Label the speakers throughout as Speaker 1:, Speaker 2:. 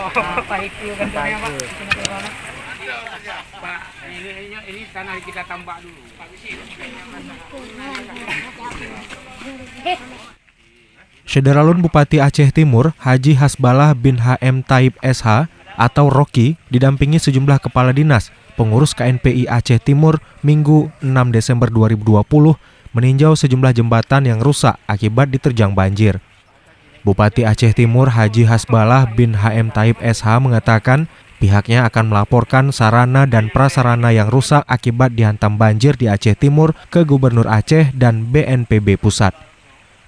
Speaker 1: Apa itu bentuknya, Pak?
Speaker 2: Pak, ini tanah kita tambak dulu.
Speaker 3: Syederalun Bupati Aceh Timur, Haji Hasbalah bin HM Taib SH atau Rocky, didampingi sejumlah kepala dinas, pengurus KNPI Aceh Timur, Minggu 6 Desember 2020, meninjau sejumlah jembatan yang rusak akibat diterjang banjir. Bupati Aceh Timur, Haji Hasbalah bin HM Taib SH mengatakan, pihaknya akan melaporkan sarana dan prasarana yang rusak akibat dihantam banjir di Aceh Timur ke Gubernur Aceh dan BNPB Pusat.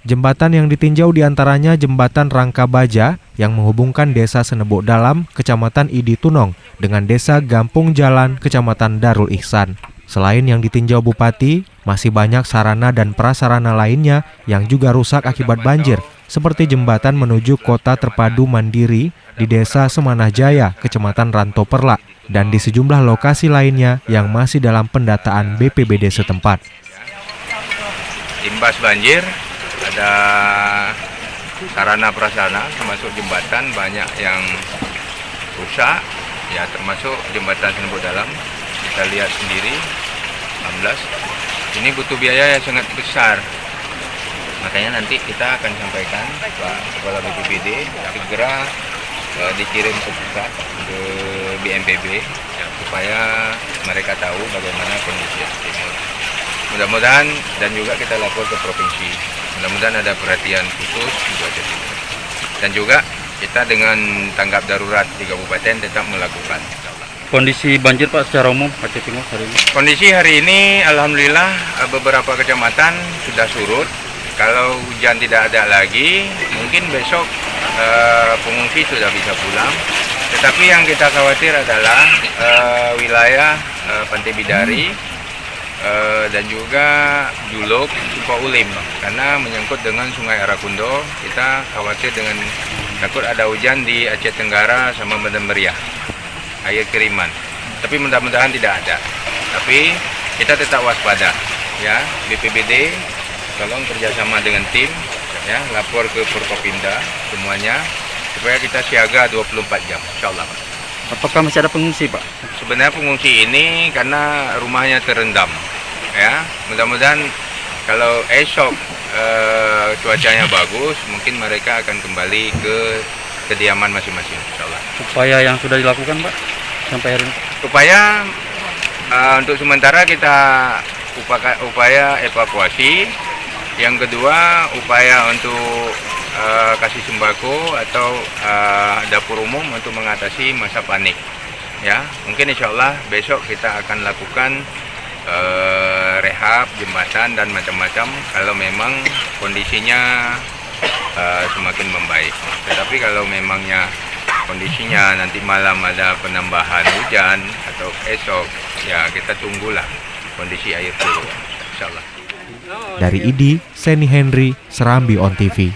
Speaker 3: Jembatan yang ditinjau diantaranya Jembatan Rangka Baja yang menghubungkan Desa Senebok Dalam, Kecamatan Idi Tunong, dengan Desa Gampung Jalan, Kecamatan Darul Ihsan. Selain yang ditinjau Bupati, masih banyak sarana dan prasarana lainnya yang juga rusak akibat banjir, seperti jembatan menuju Kota Terpadu Mandiri di Desa Semanah Jaya, Kecamatan Ranto Perlak, dan di sejumlah lokasi lainnya yang masih dalam pendataan BPBD setempat.
Speaker 4: Imbas banjir, ada sarana prasarana termasuk jembatan banyak yang rusak, ya termasuk jembatan Senebok Dalam. Kita lihat sendiri, 16. Ini butuh biaya yang sangat besar. Makanya nanti kita akan sampaikan Pak Kepala BPBD segera dikirim ke pusat, ke BNPB, ya, supaya mereka tahu bagaimana kondisi Timur. Mudah-mudahan, dan juga kita lapor ke provinsi. Mudah-mudahan ada perhatian khusus untuk Aceh Timur. Dan juga kita dengan tanggap darurat di kabupaten tetap melakukan.
Speaker 5: Kondisi banjir Pak secara umum Aceh Timur hari ini?
Speaker 4: Kondisi hari ini alhamdulillah beberapa kecamatan sudah surut. Kalau hujan tidak ada lagi, mungkin besok pengungsi sudah bisa pulang. Tetapi yang kita khawatir adalah wilayah Pantai Bidari dan juga Juluk, Suko Ulim, karena menyangkut dengan Sungai Arakundo. Kita khawatir dengan takut ada hujan di Aceh Tenggara sama Medan Meriah, air kiriman. Tapi mudah-mudahan tidak ada. Tapi kita tetap waspada, ya. BPBD tolong kerjasama dengan tim, ya, lapor ke Forkopimda semuanya supaya kita siaga 24 jam, insyaallah.
Speaker 5: Apakah masih ada pengungsi Pak?
Speaker 4: Sebenarnya pengungsi ini karena rumahnya terendam, ya. Mudah-mudahan kalau esok cuacanya bagus, mungkin mereka akan kembali ke kediaman masing-masing, insyaallah.
Speaker 5: Upaya yang sudah dilakukan Pak sampai hari ini?
Speaker 4: Upaya untuk sementara kita upaya evakuasi. Yang kedua, upaya untuk kasih sembako atau dapur umum untuk mengatasi masa panik. Ya, mungkin insya Allah besok kita akan lakukan rehab jembatan dan macam-macam kalau memang kondisinya semakin membaik. Tetapi kalau memangnya kondisinya nanti malam ada penambahan hujan atau esok, ya kita tunggulah kondisi air turun, insya Allah.
Speaker 3: Dari ID, Seni Henry, Serambi On TV.